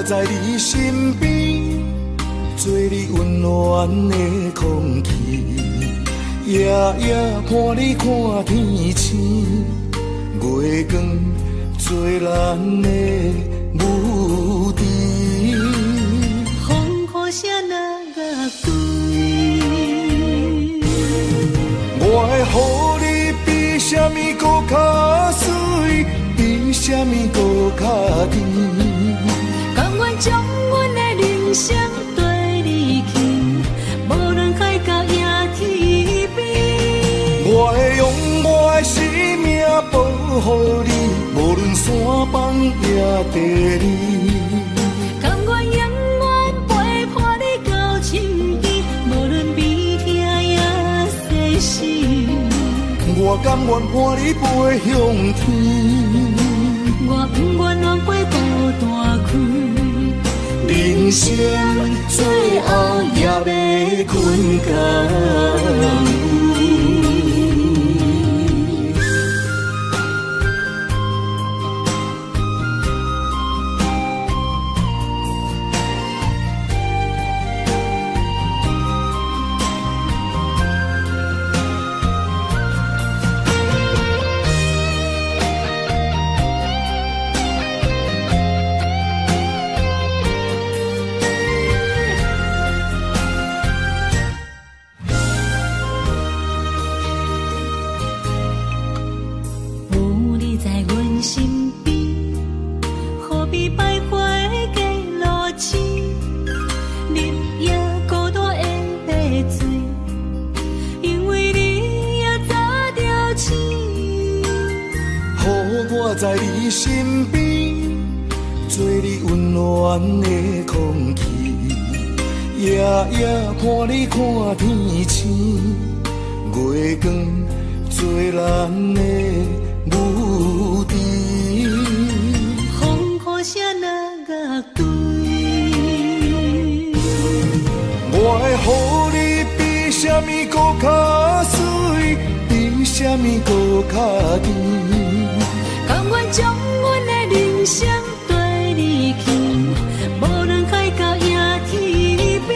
我在你身边，做你温暖的空气，夜夜伴你看天星，月光做咱的母猪。风雨声若乐对，我会予你比什么搁较水，比什么搁较甜。甘愿将阮的人生对你倾，无论海角也天边。我会用我的生命保护你，无论山崩也地理。甘愿永远陪伴你到深更，无论悲痛也世事。我甘愿伴你飞向天，我不愿浪费孤单开。人生最后也要困觉。我在你身边，做你温暖的空气，夜夜伴你看天星，月光做咱的母猪。风雨声若乐对，我会予你比什么搁较水，比什么搁较甜。甘愿将阮的人生对你倾，无论海角也天边。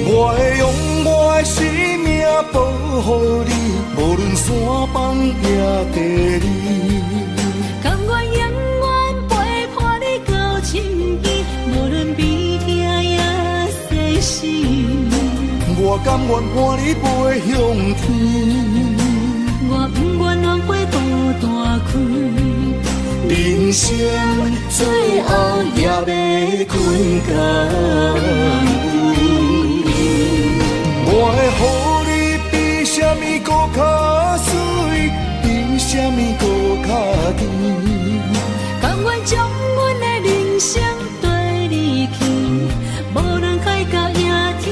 我会用我的生命保护你，无论山崩也地理。甘愿永远陪伴你到深更，无论悲痛也世事。我甘愿伴你飞向天，我不愿浪费孤单开。人生最后也要困觉。我会予你比什么搁较水，比什么搁较甜。甘愿将阮的人生对你倾，无论海角也天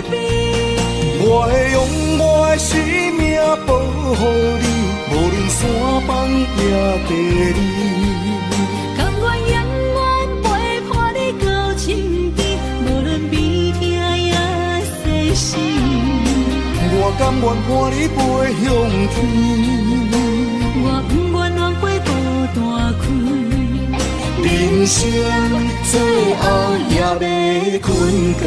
边。我会用我的生命保护你，无论山崩也地理。甘愿永远陪伴你到深更，无论悲痛也世事。我甘愿伴你飞向天，我不愿浪费孤单开。人生最后也要困觉。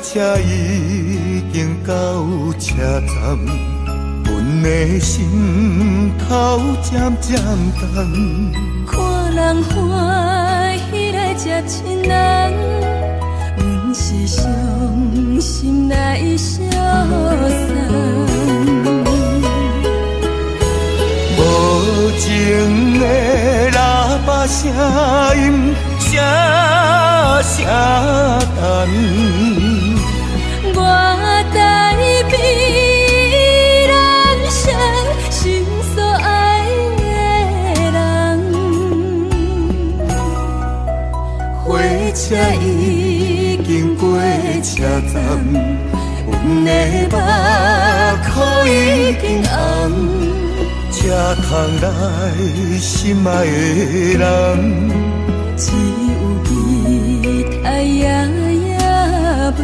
车已经到车站，阮的心头渐渐重。看人欢喜来接亲人，阮是伤心来消散。无等。我台北人生心所爱的人，火车已经过车站，阮的目眶已经红，车窗内心爱的人，只有你太夜夜梦。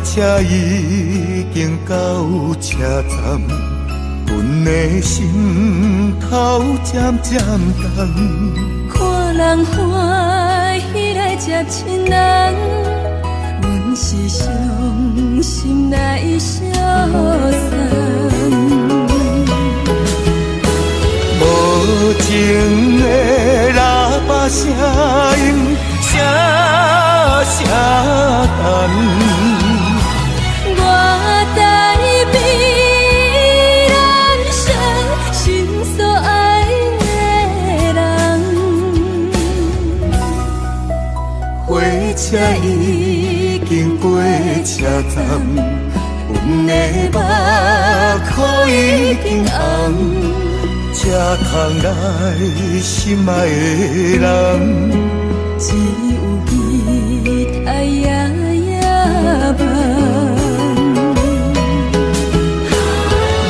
车已经到车站，阮的心头渐渐重。看人欢喜来接亲人，阮是伤心来消散。无情的喇叭声音，声声等。我台北人生心所爱的人，火车已经过车站，阮的目眶已经红，车窗内心爱的人，只有你太夜夜梦。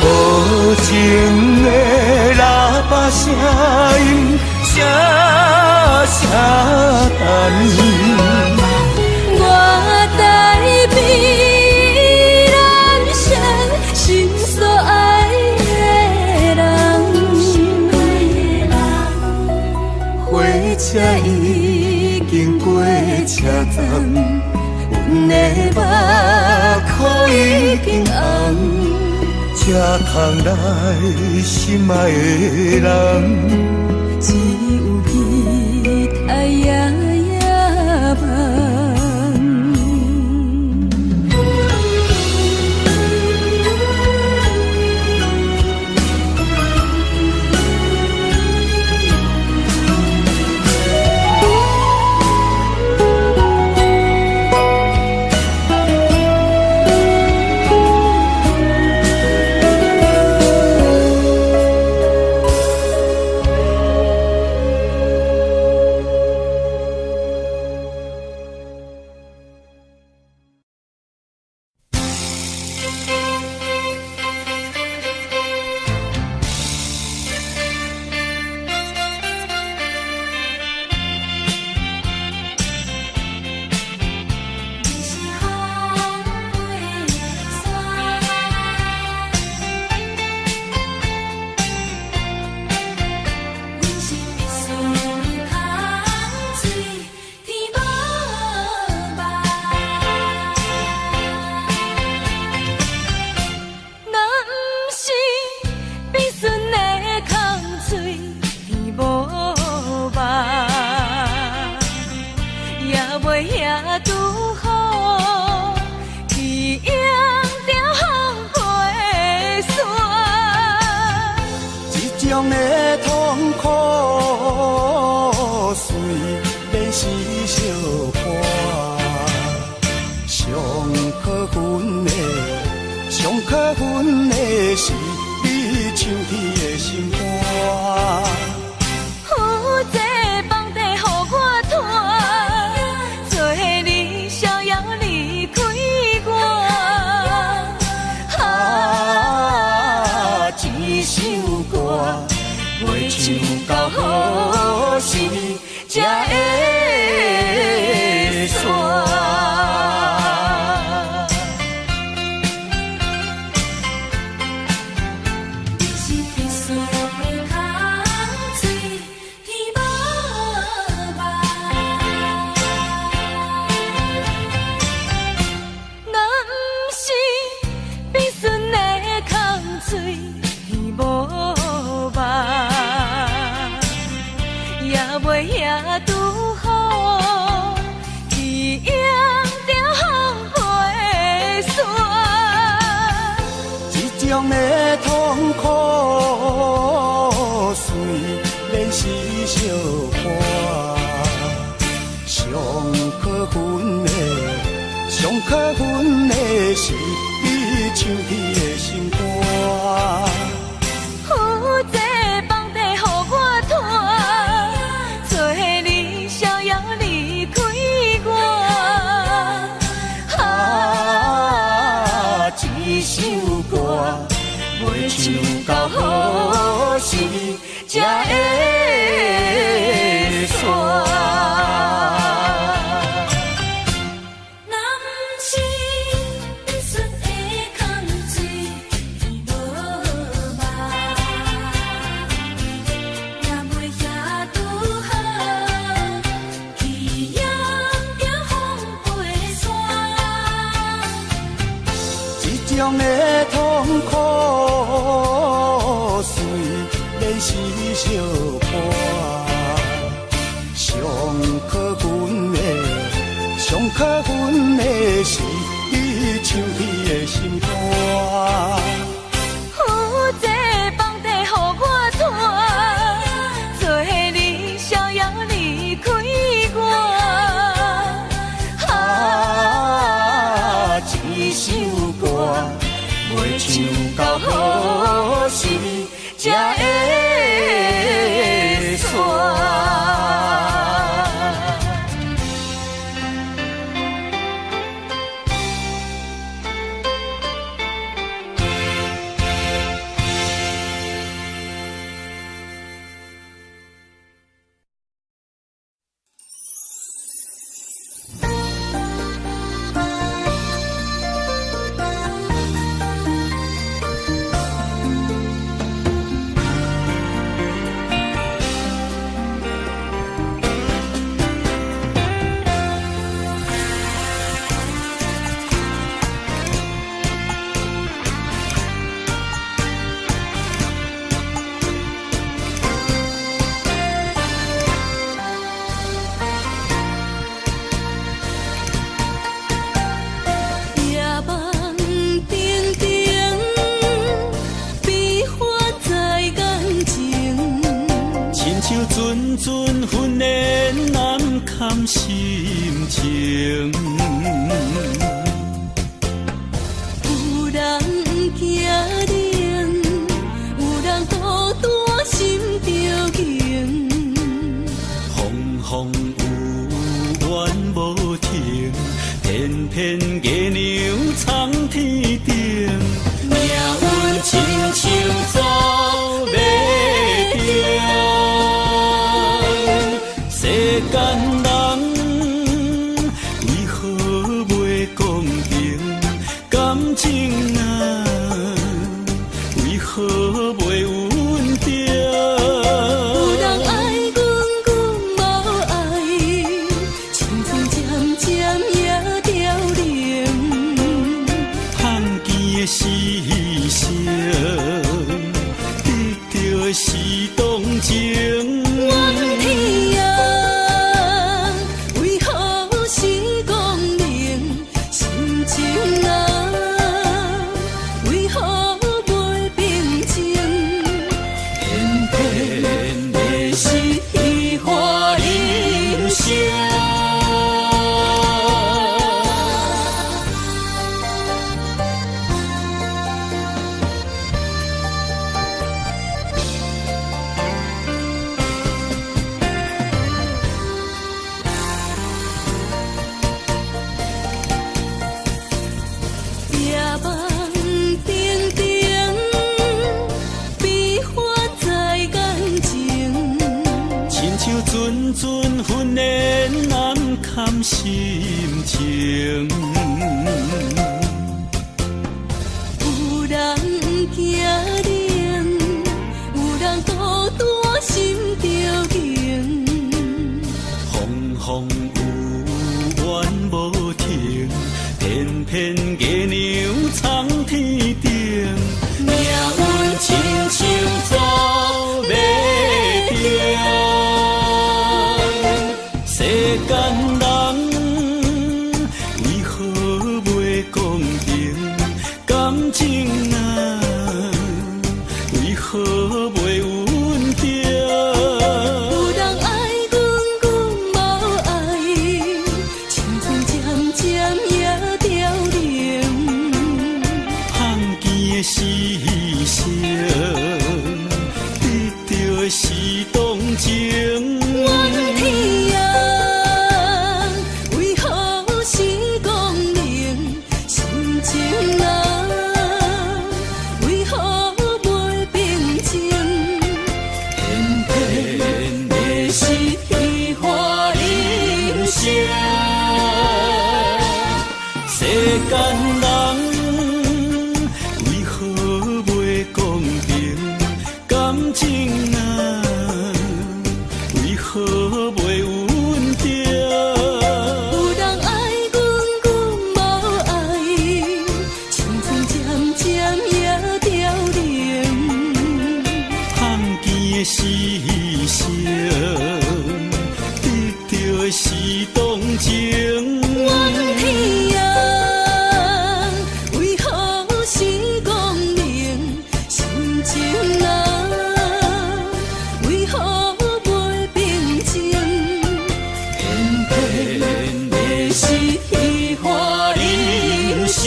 无情的喇叭声音，声声等。我台北人生心所爱的人，火车已经过车站，阮的目眶已经红，车窗内心爱的人，只有你太夜夜梦。种的痛苦随便是相伴，上可恨的是你唱起的心肝。有这房地予我拖，做你逍遥离开我。一首歌袂唱到好时才会煞。种的痛苦，随练习相伴。上可恨的，上可恨的是你唱起的心肝。有这房地予我拖，做你逍遥离开我。一首歌袂唱到何时才会煞？男是必须会空水，天无望，也袂遐拄好，去迎着风飞沙。这种的痛苦，随练习相伴。上可恨的，上可恨的是你唱起的心肝。有这房地予我拖，做你逍遥离开我。一首歌袂唱到何时才会煞？阵阵训练难堪心情，有人惊冷，有人孤单心着惊。风风有怨无停，偏偏月娘藏天顶，命运亲像走马灯。世间人为何袂公平？感情啊，为何袂稳定？有人爱阮，阮无爱，情绪渐渐也凋零。盼见的是谁？得到的是动情。怨天啊，为何是讲明心情啊？为何袂平静？偏偏的是虚化人生。夜梦定定，悲欢在眼前。亲像阵阵训练难堪心情，有人惊冷，有人孤单心着惊。风风有怨无停，偏偏月娘藏天顶，命运亲像走马灯。世间人牺牲，得到的是同情。怨天啊，为何是光明心情啊？为何袂平静？偏偏的是虚华人生。世间人为何袂公平？感情啊，为何袂稳定？有人爱阮，阮无爱，青春渐渐也凋零。探见的牺牲，得到的是同情。怨天啊，为何是光明心情啊？为何袂平静？偏偏的是虚华人生。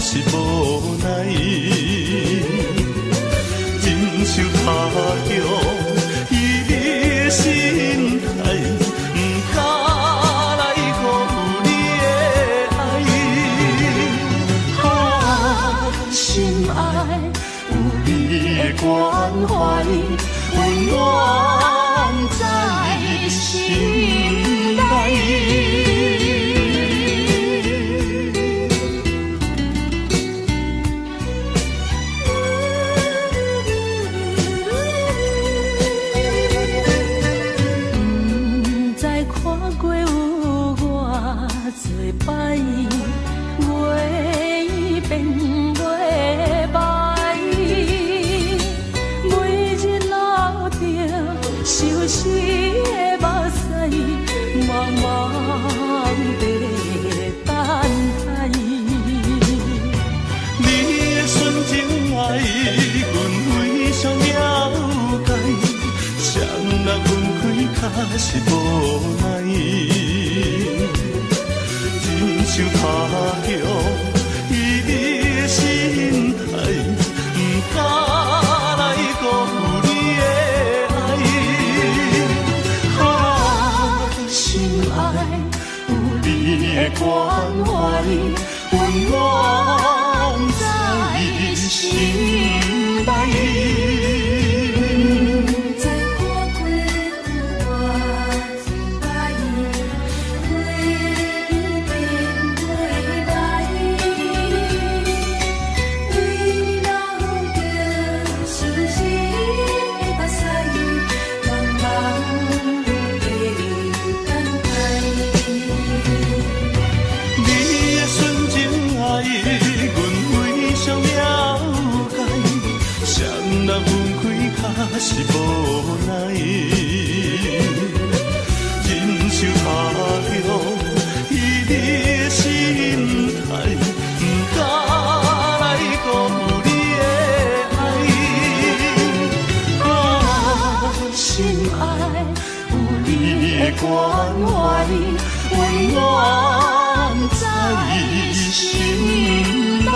是无奈，忍受他乡伊的心态，不敢来辜负你的爱。啊，心爱有你的关怀，温暖在心内。是无奈，忍受他乡伊的心态，不敢来辜负你的爱。啊，心爱有你的关怀，温暖在心内。是无奈，忍受他乡伊的心态，不敢来辜负你的爱。啊，心爱有你的关怀，温暖在心内。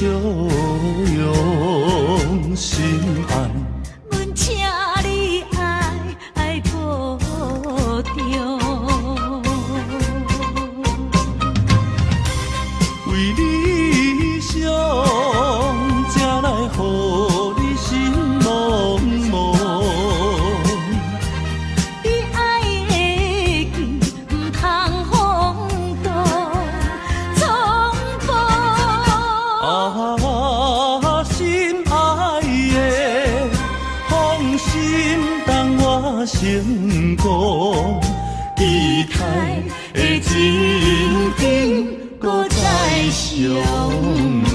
用心爱。阮请你爱保重。为理想，才来予你心茫茫。你爱的剑，不通风动冲破。啊，心爱的，放心当我成功，期待的情景。搁再相逢。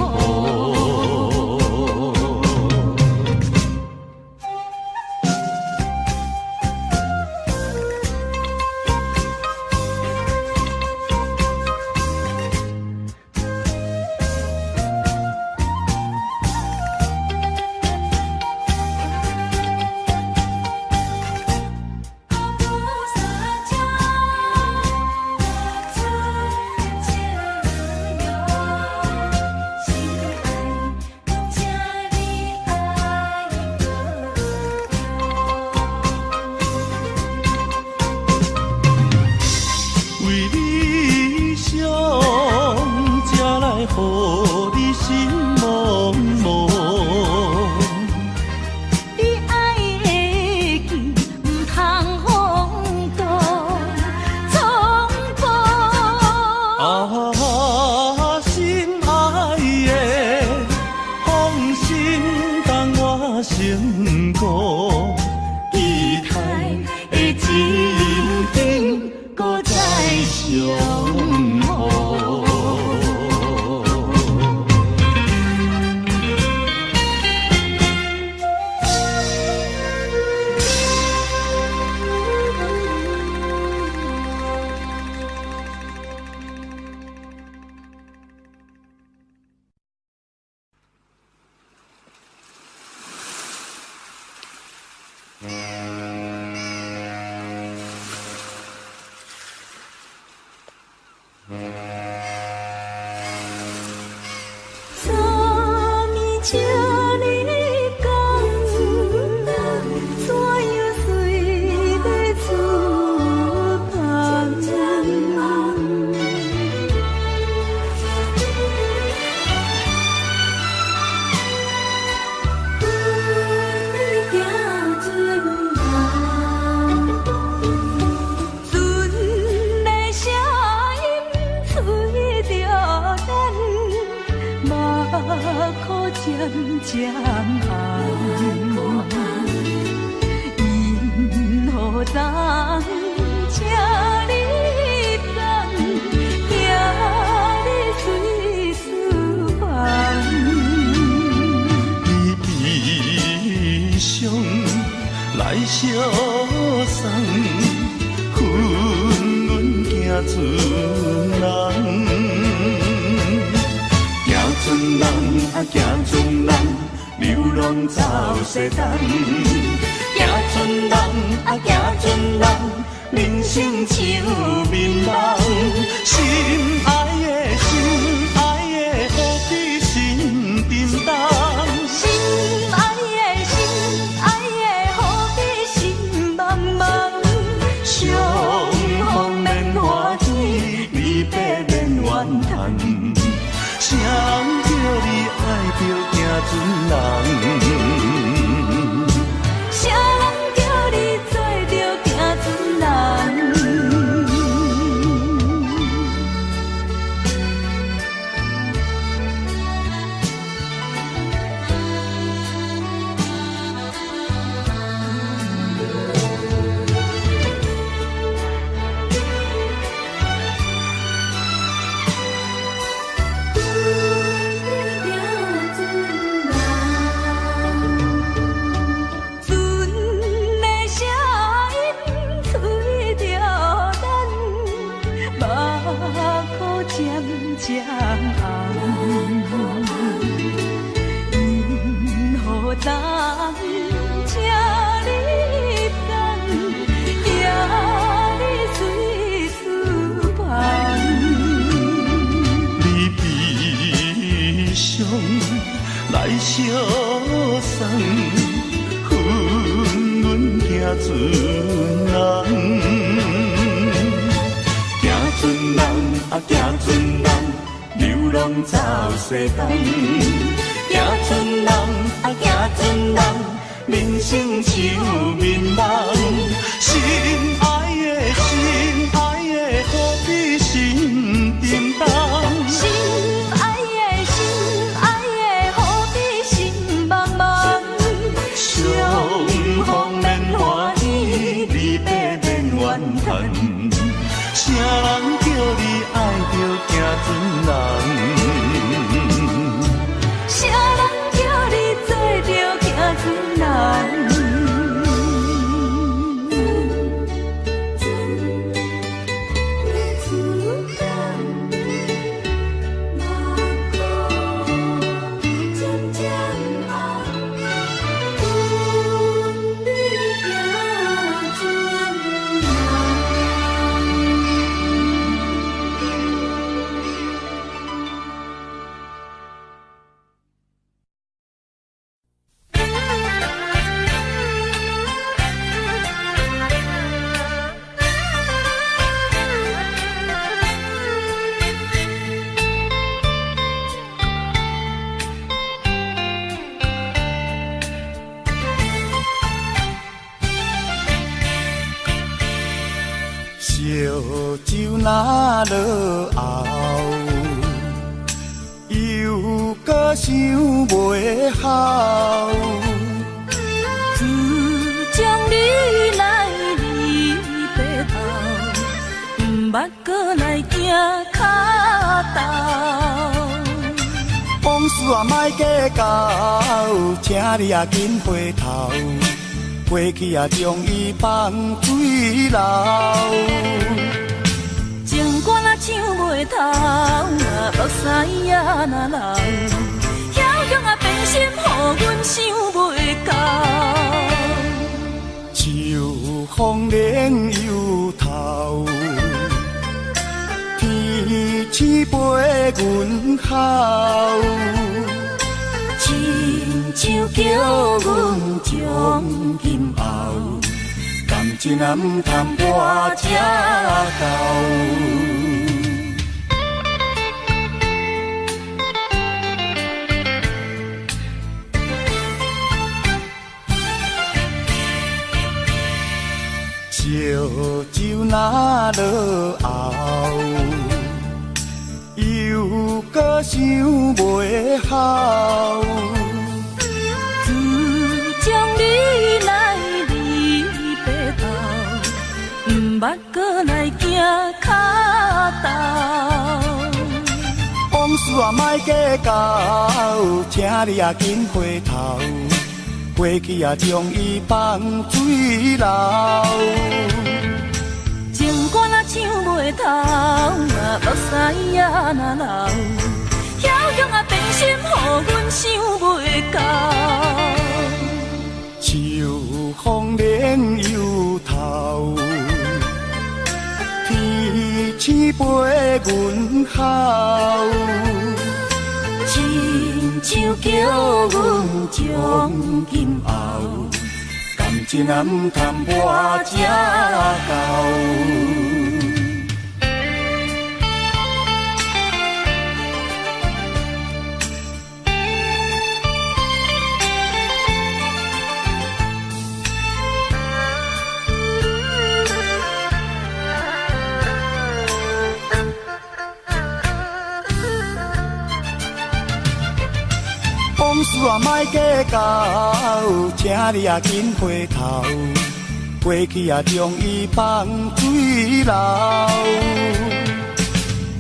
成功，期待的情景，搁再相逢。渐暗，因何当请你等，惊你随思烦。你悲伤来相送，恨阮行船人。行船人啊，行船人，流浪走西东。行船人啊，行船人，人生像眠梦。心爱的，心爱的，何必心沉重？心爱的，心爱的，何必心茫茫？相逢免欢喜，离别免怨叹。谁人叫你爱着行船人？谁人叫你做着行船人？来相送，阮行船人，行船人啊行船人，流浪走西东，行船人啊行船人，人生像面梦，心爱的何必心叮当。心爱的何必心茫茫，相逢免欢喜，离别免怨恨。啥人叫你爱着行船人？啥人叫你做着行船人？烧酒若落后，又搁想袂好。自将你来离别后，毋捌搁来行脚头。往事啊，莫计较，请你啊紧回头。过去啊，将伊放水流。情歌若唱袂透，目屎也若流，遐勇啊变心，予阮想袂到。秋风冷又透，天星陪阮哭。亲像叫阮将今后，感情啊毋通跋这厚。烧酒若落后，又搁想袂好。自将你来离别后，毋捌搁来行脚头。往事啊莫计较，请你啊紧回头。过去啊将伊放水流。情歌若唱袂透，目屎也若流，遐勇啊变心，予阮想袂到。秋风冷又透，天星陪阮哭。亲像叫阮将今后，感情啊毋通跋这厚。往事啊莫计较，请你啊紧回头。过去啊将伊放水流。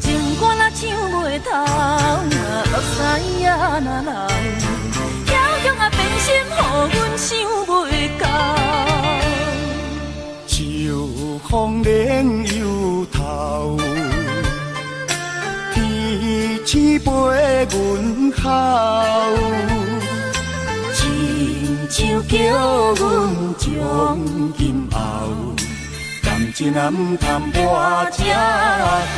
情歌若唱袂透，目屎也若流，遐勇啊变心，予阮想袂到。秋风冷又透，天星陪阮哭。亲像叫阮将今后，感情啊毋通跋这厚。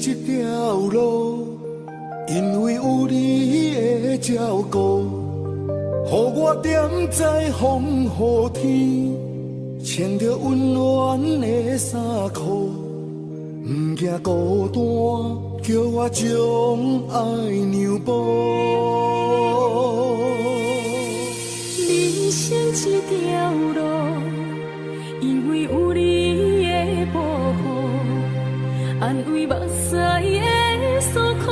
这条路，因为有你的照顾，予我踮在风雨天，穿着温暖的衫裤，不惊孤单，叫我将爱让步。人生这条路，因为有你的保护，安慰目屎的诉苦，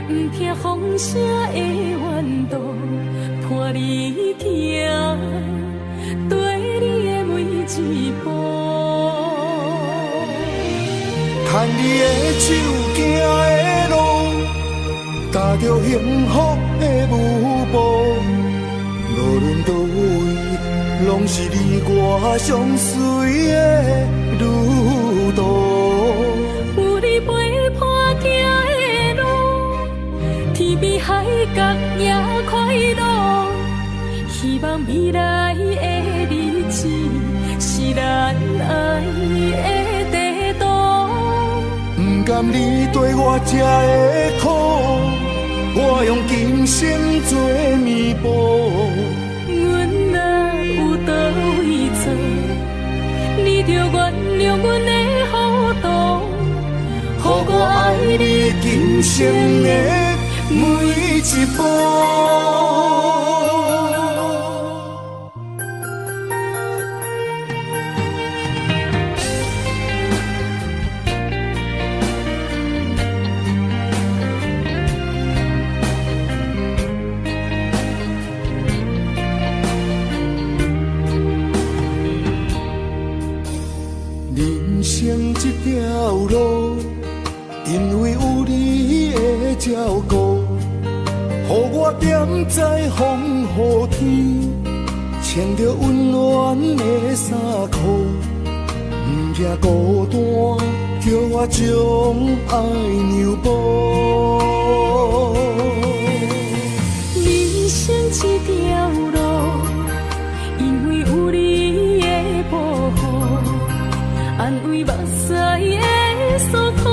不听风声的怨毒，伴你行，对你的每一步。牵你的手行的路，踏着幸福的舞步。无论倒位，拢是你我相随的旅途。有你陪伴行的路，天边海角也快乐。希望未来的日子是咱爱的地图。不甘你对我这的苦，我用今生做弥补。阮若有倒位错，你着原谅阮的糊涂，予我爱你今生的每一步。人生这条路，因为有你的照顾，予我踮在风雨天，穿着温暖的衫裤，不惊孤单，叫我将爱让步。人生这条路，因为有你的保护，安慰目屎的诉苦，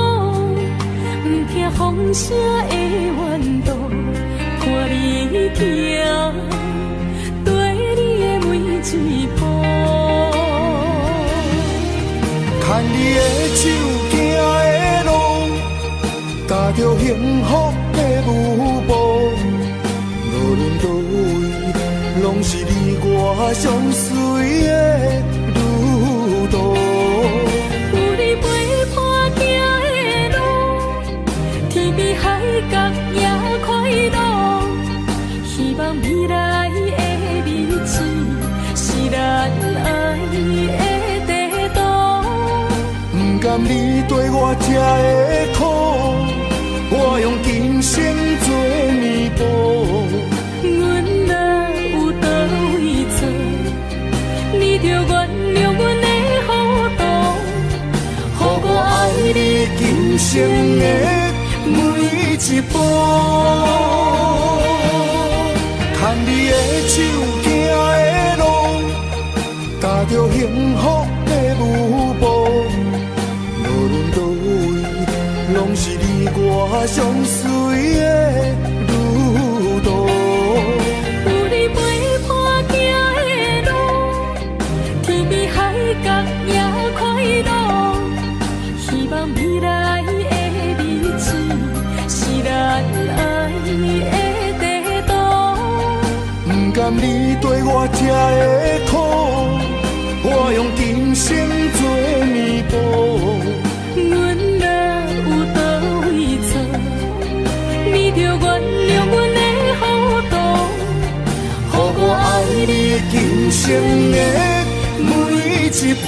不听风声的怨毒，伴你行，对你的每一步。牵你的手行的路，踏着幸福的舞步。无论倒位，拢是你我相随的旅途。有你陪伴行的路，天边海角也快乐。希望未来的日子是咱爱的地图。不甘你对我这的苦，我用今生做弥补。阮若有倒位错，你着原谅阮的糊涂，予我爱你今生的每一步。牵你的手行的路，踏着幸福的舞步。无论倒位，拢是你我相随的旅途。有你陪伴行的路，天边海角也快乐。希望未来的日子是咱爱的地图。不甘你对我这的苦，我用今生做弥补。阮若有倒位错，你着原谅阮的糊涂，予我爱你今生的每一步。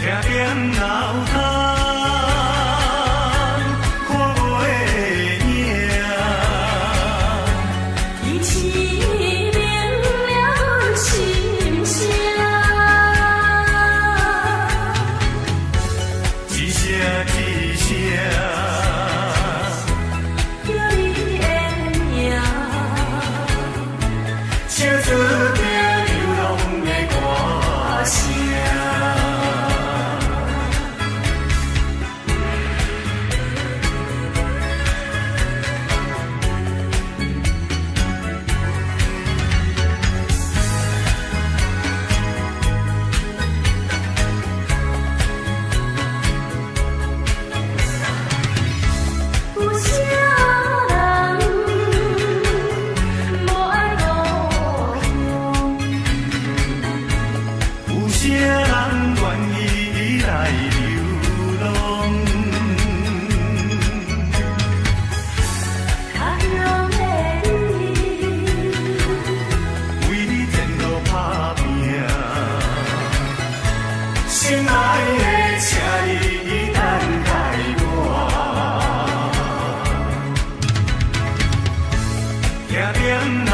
点脑干，看袂赢。一起明了心声，一声一声，叫你的名，唱出着流浪的歌声。有啥人无爱故乡？有啥人愿意来流浪？他乡的你，为你前路打拼，心爱的，请你等待我。点点脑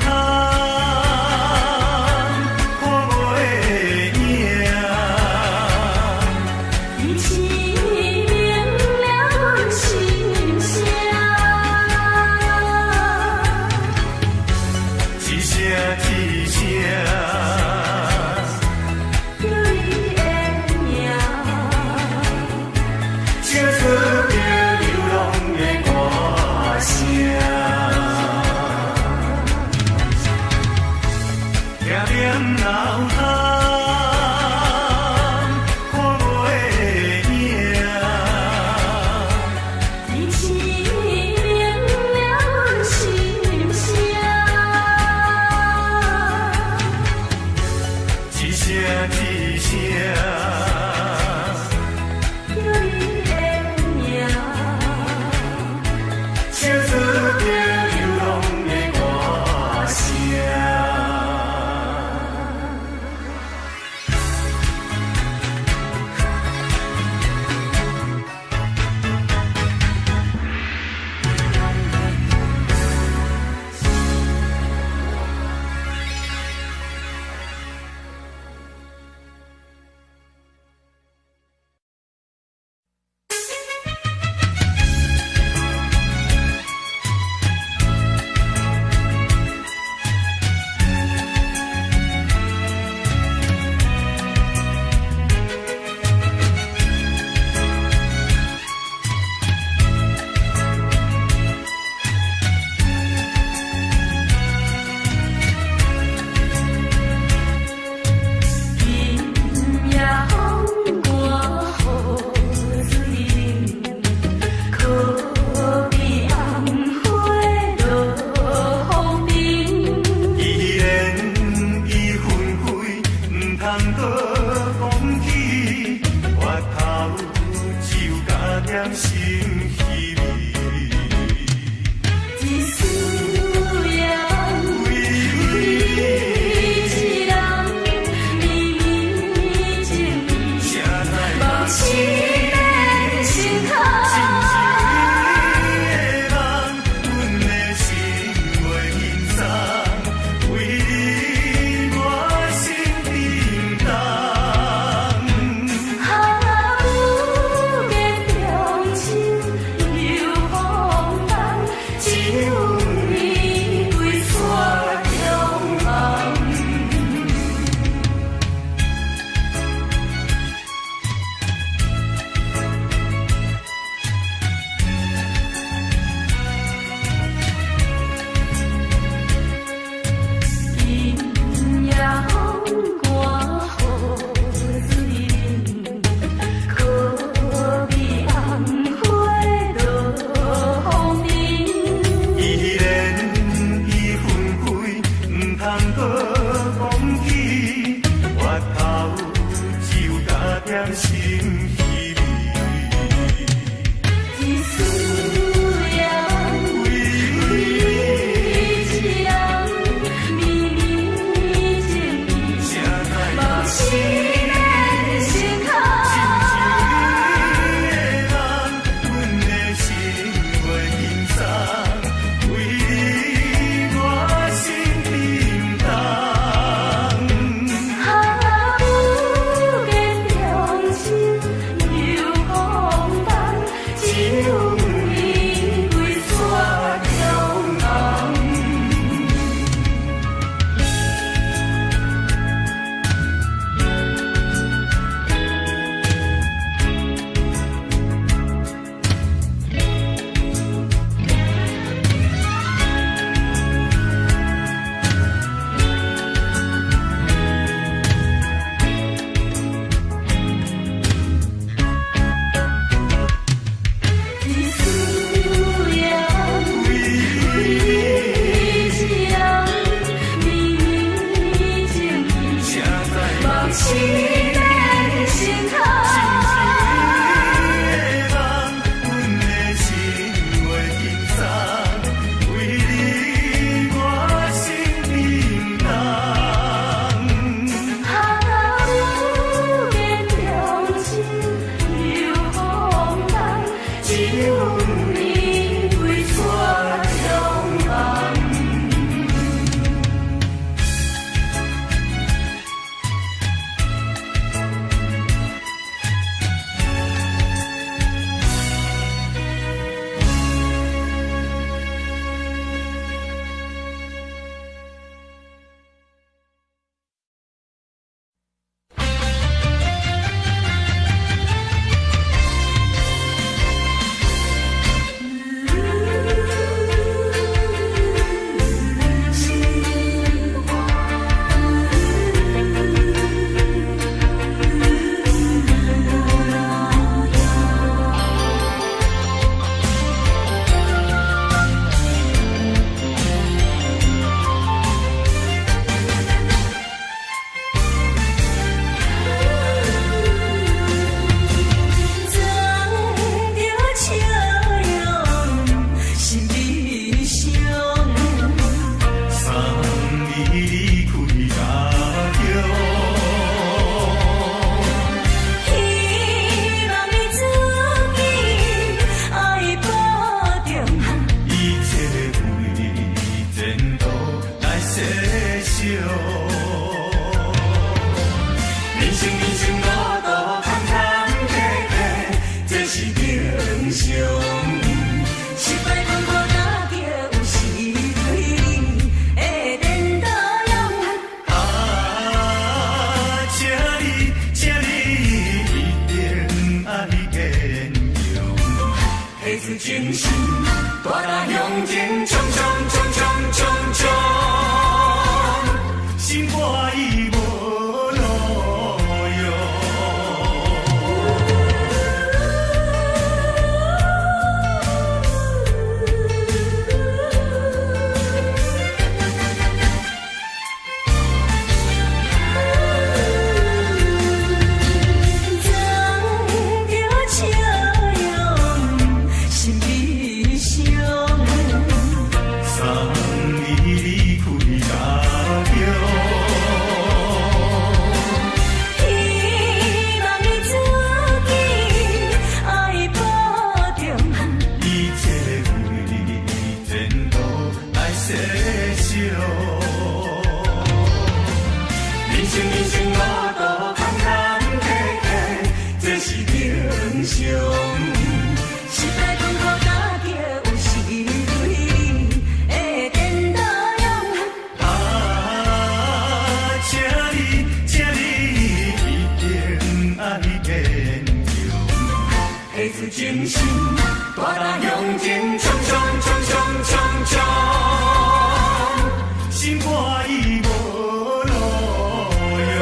干，看袂赢。一起明了心声，一声一声，叫你的名，唱出着流浪的歌声。点点脑干，看袂赢。一起明了心声，一声一声，叫你的名，唱出着流浪的歌声。心的心坎。自精神，大踏向前，冲冲冲冲冲冲，心肝已无路用。精神，大踏向前，冲冲冲冲冲冲，心肝已无路用。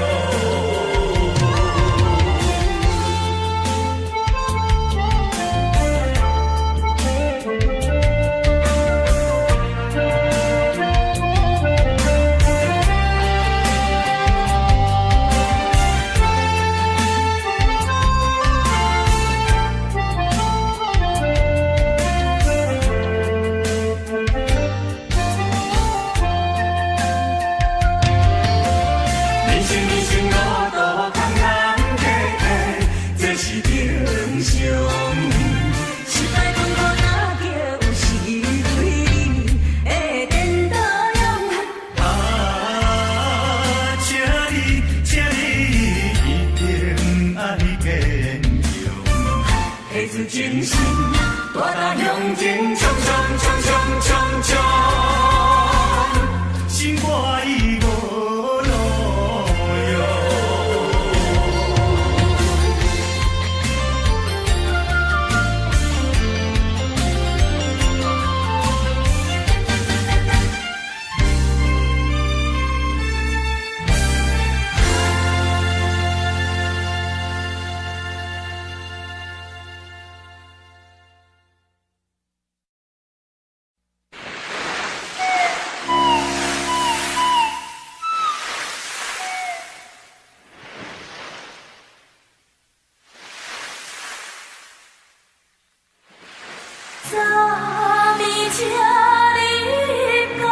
精神，大踏向前，冲冲冲冲冲冲，心肝已无路用。昨暝车入港，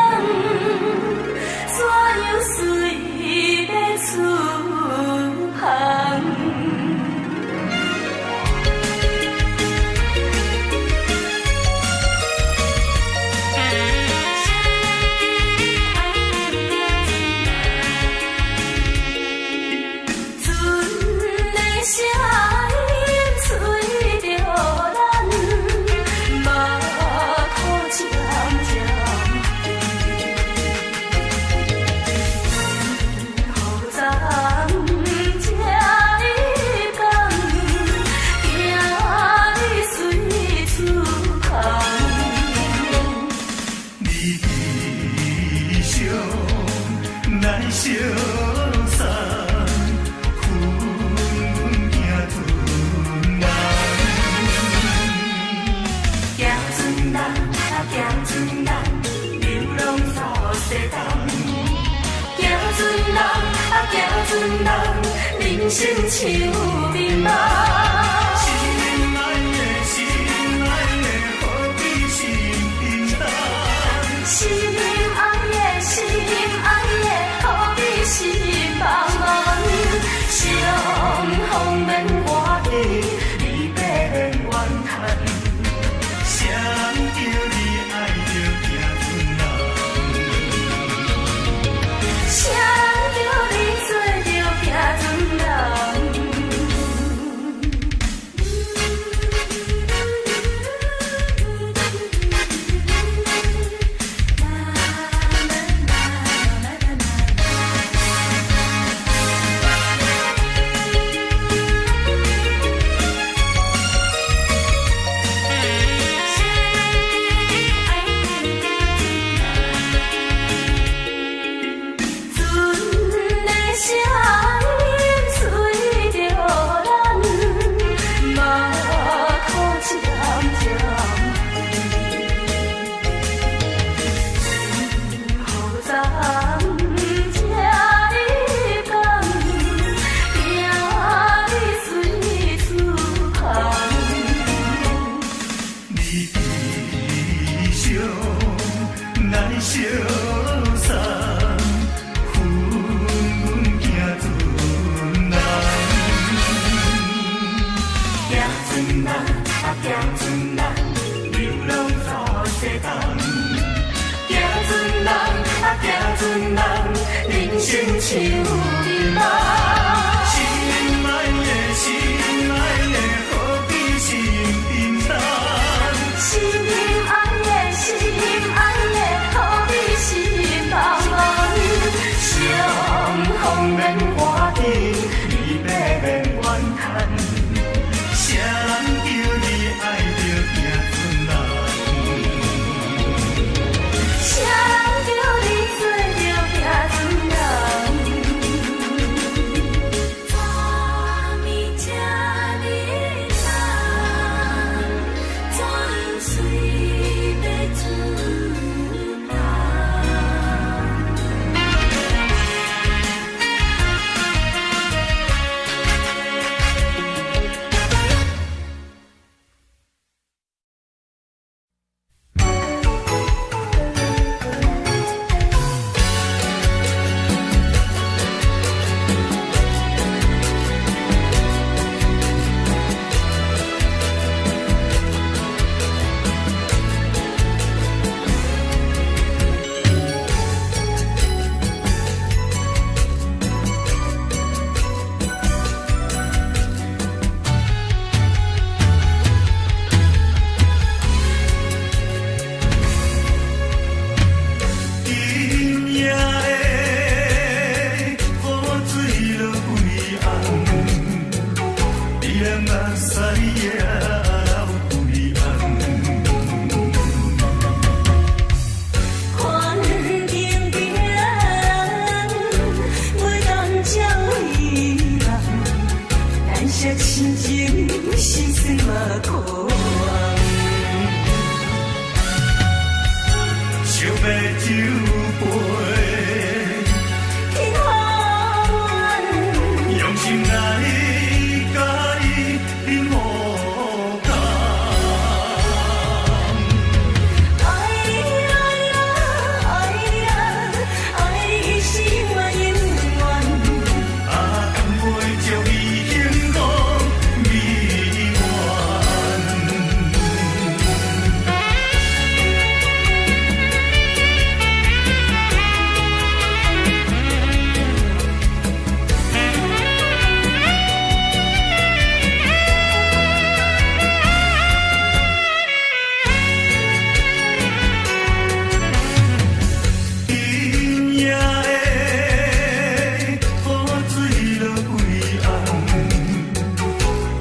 山又随要出航。船的声音吹着咱。马口渐渐低，雨暂车入港，行李随出航。你悲伤来相送，阮行船人。行船人，行船人，流浪สู่西东。行船人，行船人，人生像迷茫。心爱的，心爱的，何必心平淡？心爱的，心爱的，何必心茫茫？相逢免外地，离别免怨叹。谁叫你爱着行船人？谁叫你做着行船人？愁迷茫。心爱的，心爱的，何必心沉重？心爱的，心爱的，何必心茫茫？相逢免话题，离别免怨叹。谁人叫你爱着行船人？谁人叫你做着行船人？昨暝这日长，怎样随要出港？今夜的雨水落规红，你人目屎也流规红。看经病人，袂当照伊人，咱惜亲情，心酸嘛可望。想要酒杯，天寒，用心来甲伊饮无干。爱你爱呀爱呀，爱你一生永远。啊，甘袂将伊幸福美满。今夜的雨水落规红，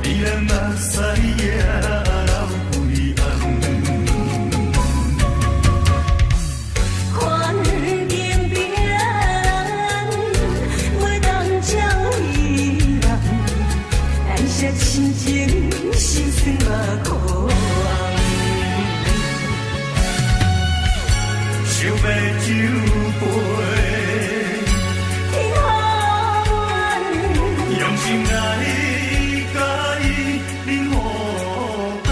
你人目屎也流规红。看经病人，袂当照伊人，咱惜亲情，心酸嘛可望。想要酒杯，天寒，用心来甲伊饮无干。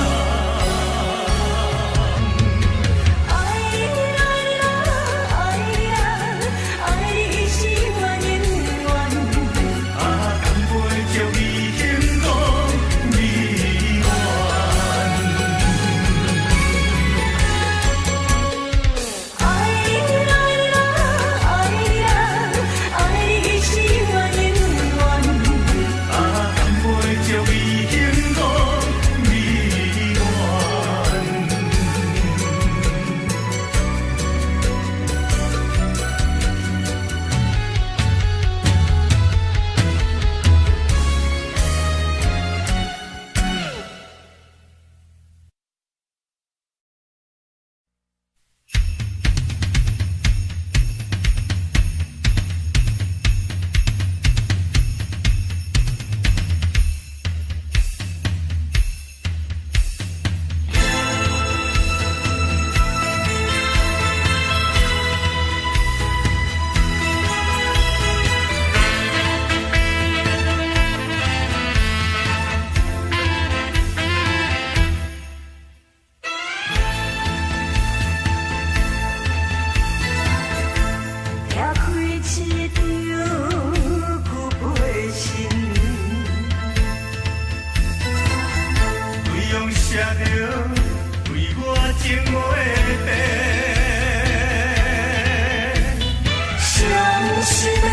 爱你爱呀爱呀，爱你一生永远。啊，甘袂将伊幸福美满。爱你爱呀爱呀，爱你一生永远。啊，甘袂将伊幸福美满。相思的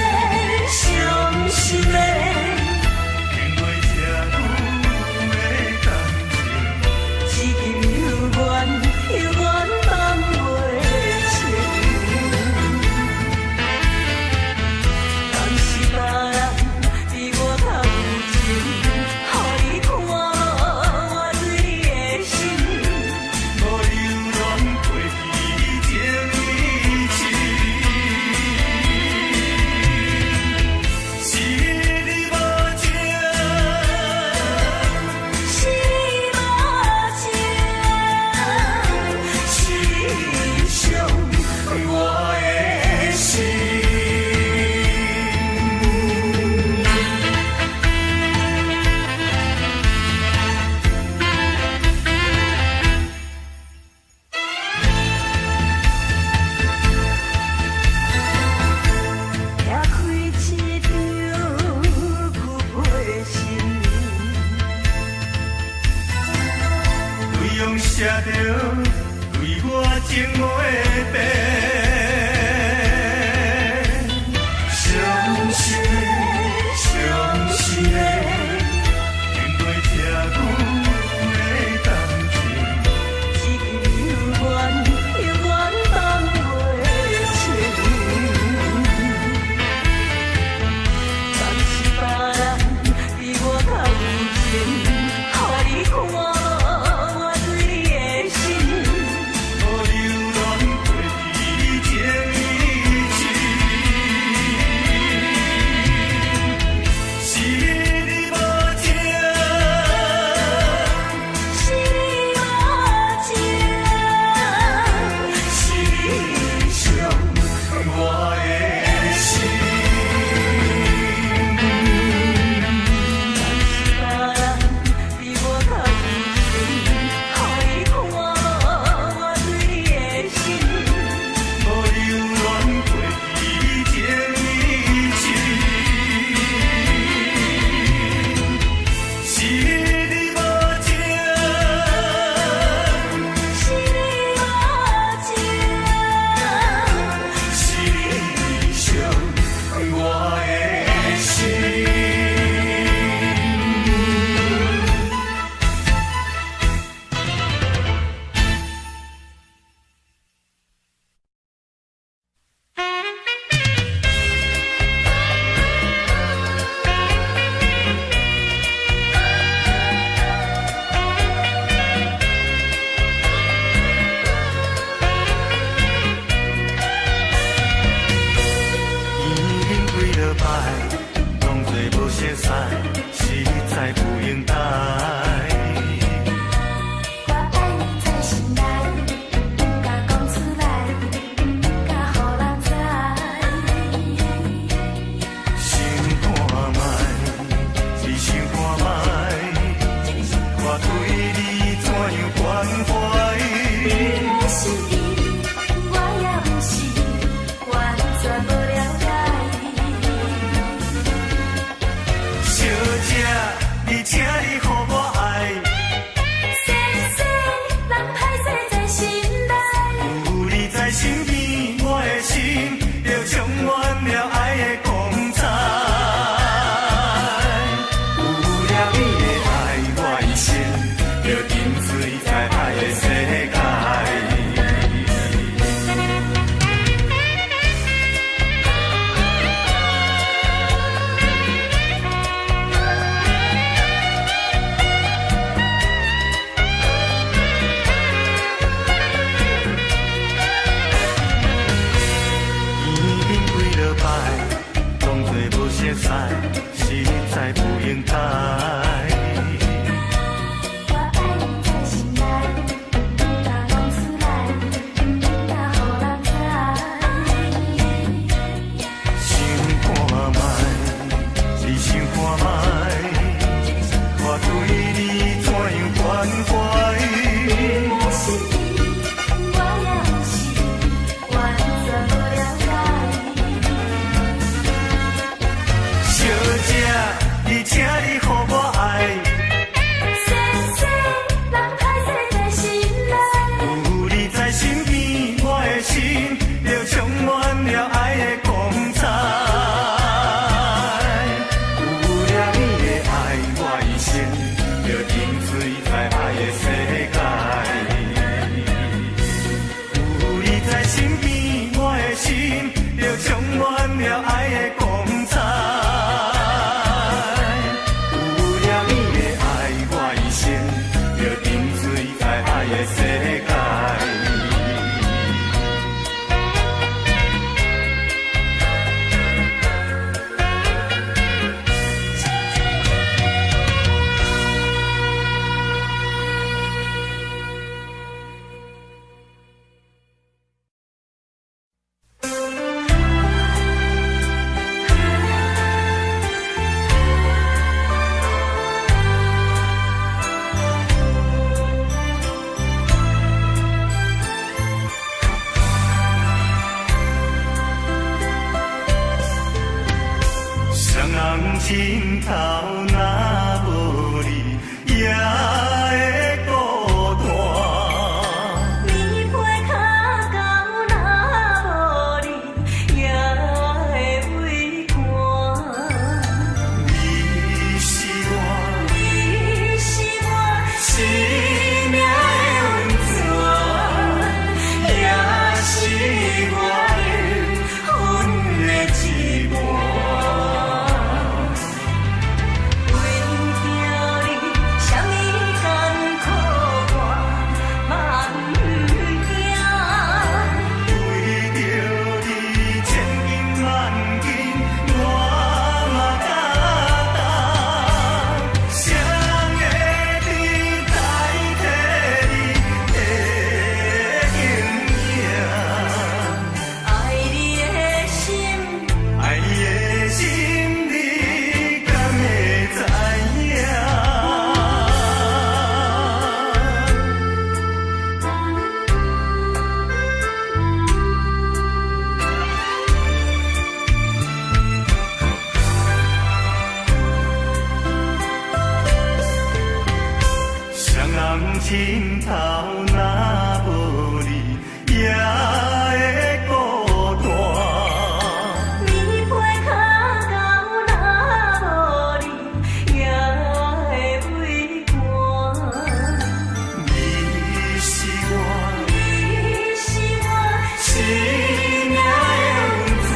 写着对我情话白。伤心的，伤心的，面对这久的感情，一句永远永远放袂清。但是别人比我较有情，害你看我对你的心。无留恋过去情义情，是你无情，是你无情，是你伤我的心。别人比我较有情，害你看我对你的心。无留恋过去情义情，是你无情，是你无情，是你伤我的心。已经几落摆，当作无熟悉，实在不应该。我爱你在心内，不敢讲出来，不敢予人知。想看卖，只想看卖，我对你怎样关怀？你的心意，我也不是完全无了解。小姐，你请你予我爱，先生，人歹势在心内，有你在身边，我的心就充满了爱的光彩。有了你的爱，我一生就沉醉在爱的世界。已经几落摆，当作无熟悉，实在不应该。我爱你在心内，不敢讲出来，不敢予人知。想看卖，只想看卖，我对你怎样关怀？你的心意，我也不是完全无了解。小姐，你请你予我爱，先生，人歹势在心内，有你在身边，我的心就充满了爱的光彩。有了你的爱，我一生就沉醉在爱的世界。有你在身边，我的心就充满了爱的光彩。有了你的爱，我一生就沉醉在爱的世界。尽头若无你，也会孤单。心头若无你，也会孤单。你陪脚到若无你，也会畏寒。你是我，你是我生命的温泉，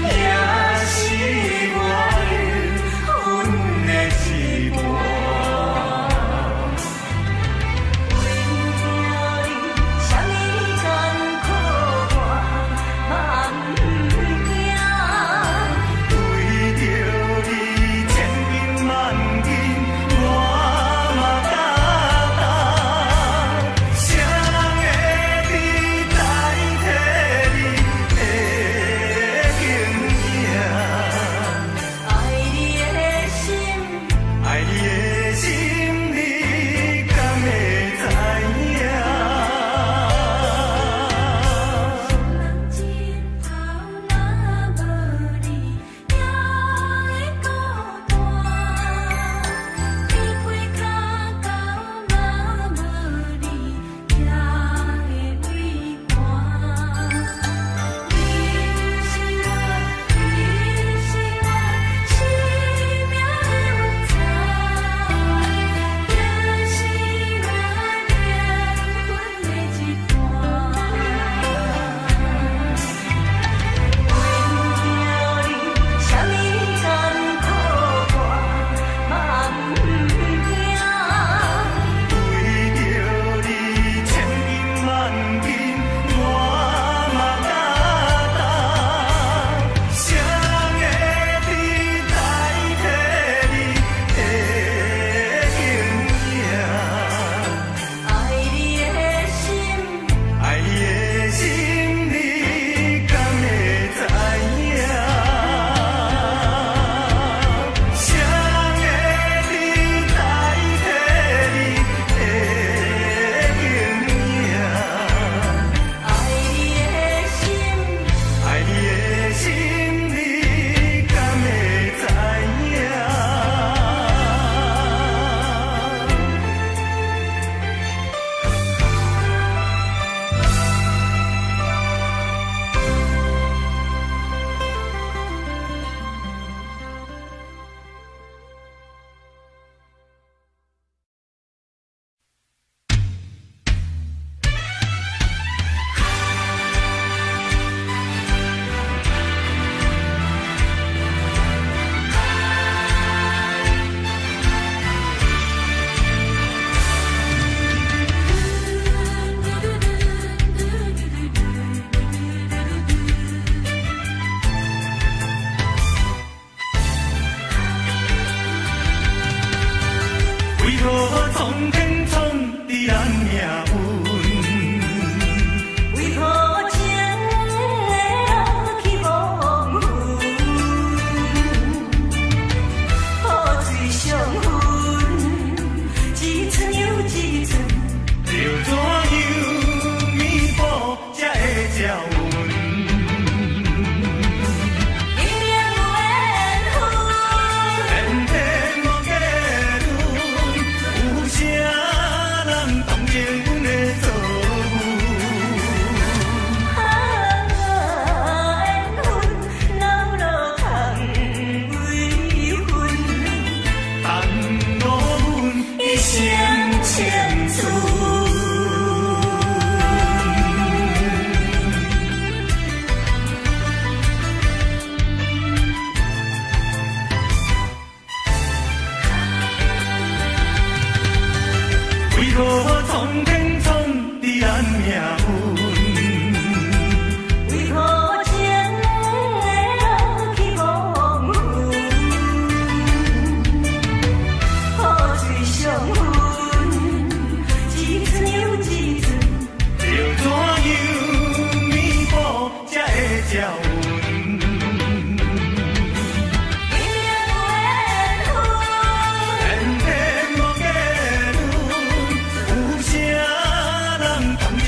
也是我的阮的一半。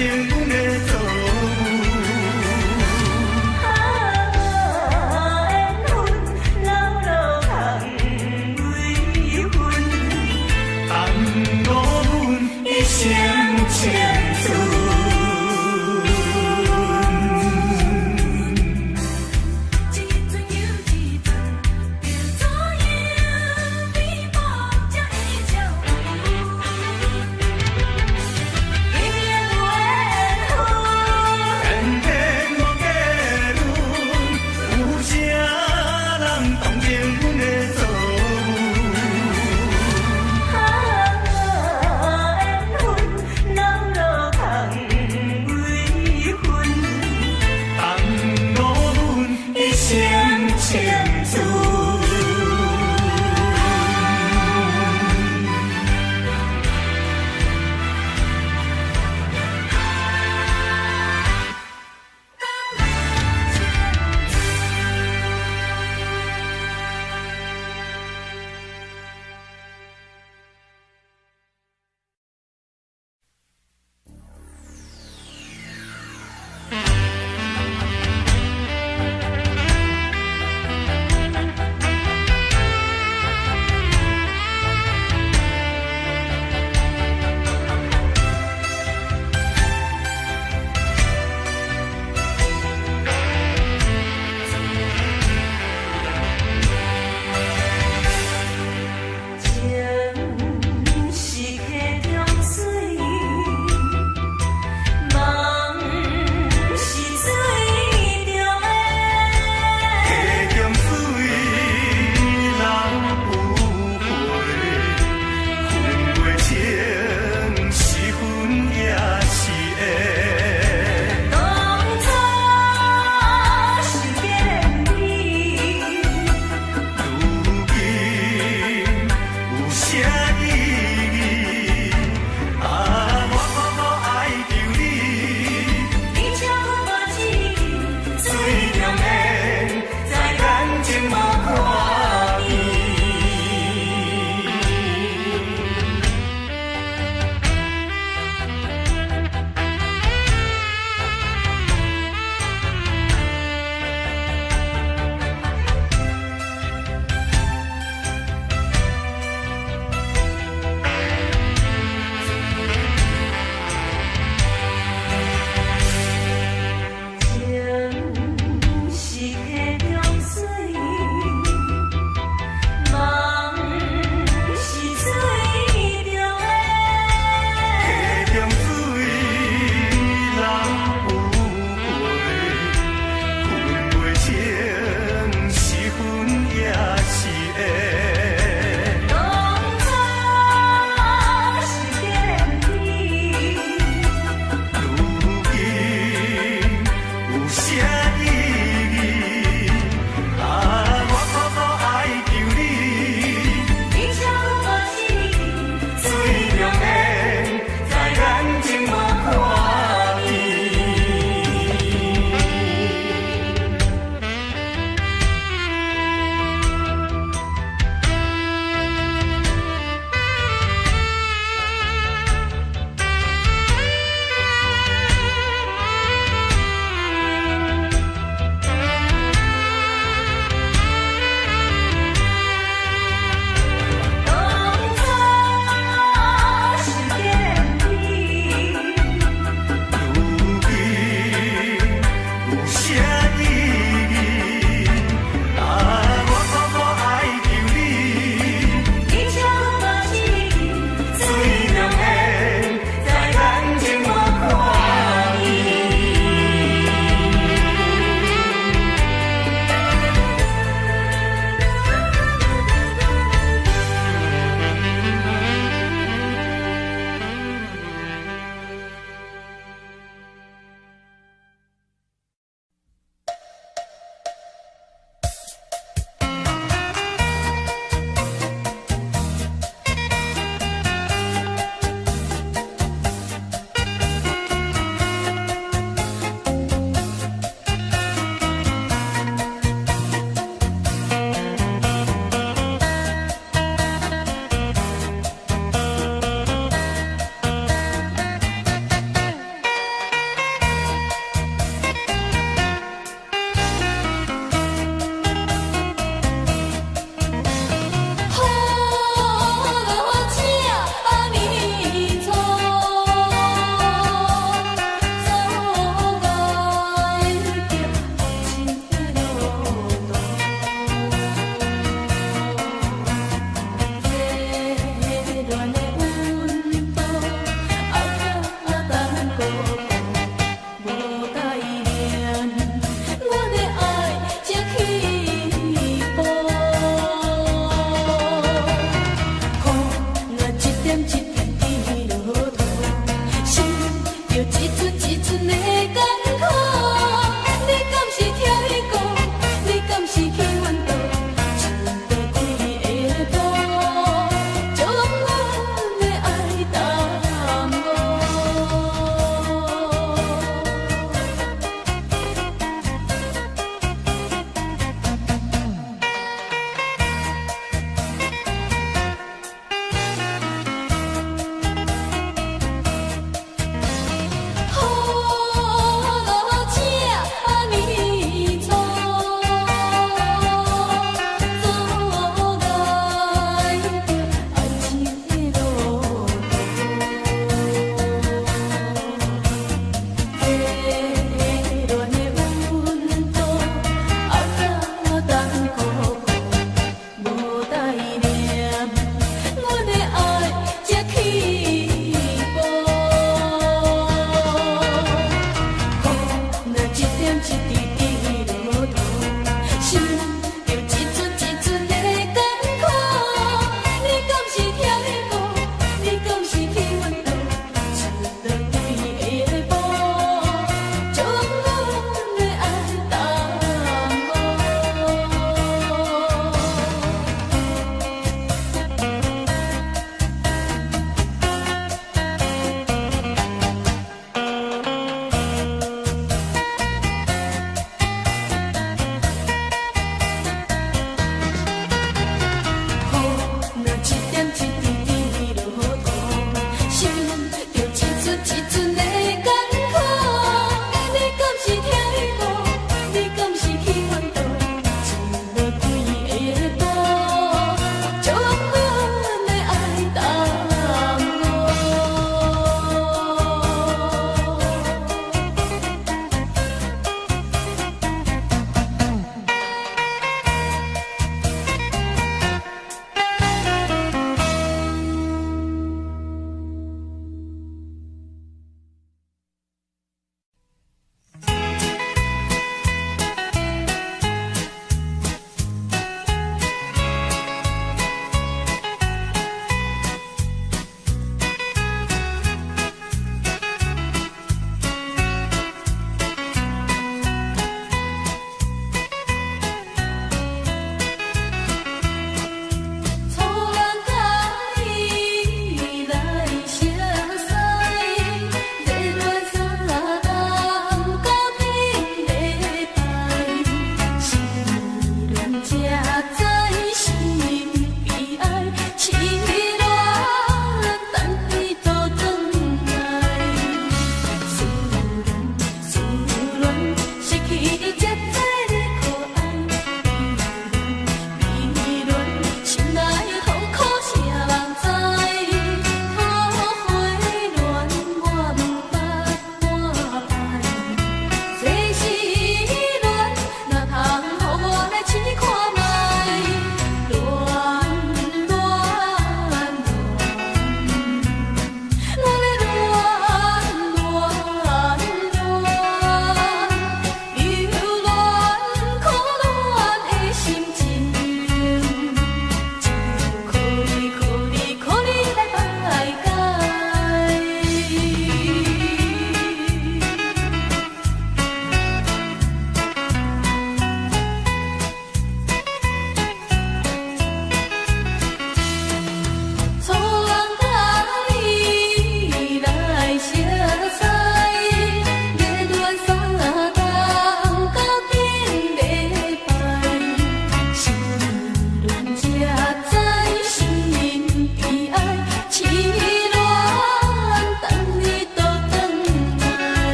情的青春。一阵又一阵，变怎样？美梦才会照有。永远有缘分。天天无结论，有啥人同情阮的错误？缘分，老路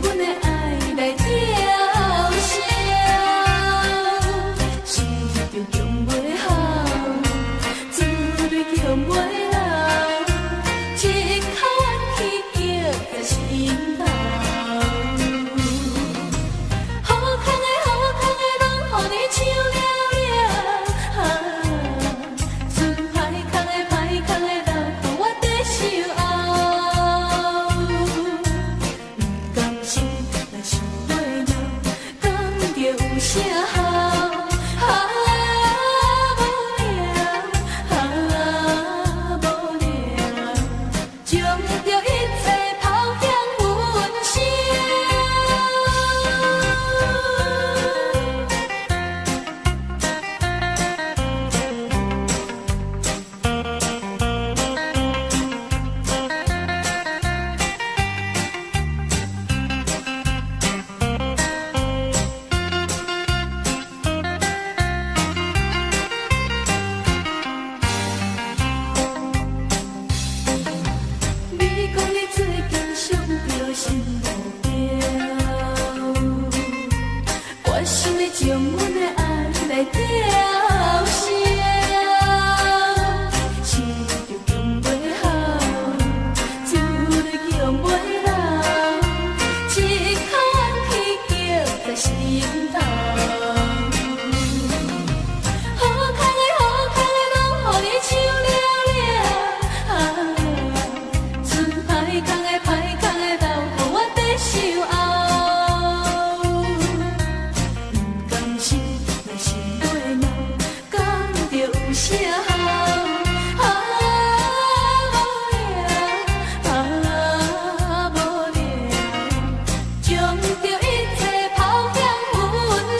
阮的爱来吊销，是着强袂好，自泪强袂流，一口怨气夹在心头。好康的拢予你抢了了，剩歹康的留予我在守候。不甘心，若想袂了，讲着有啥好？无聊，将着一切抛向云霄。你讲你最近上着新目标，我想要将阮的爱来吊销，是着强袂好，自泪强袂流，一口怨气夹在心头。好康的拢予你抢了了，剩歹康的留予我在守候。不甘心，若是袂了，讲着有啥好？无聊，将着一切抛向云霄。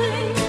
花。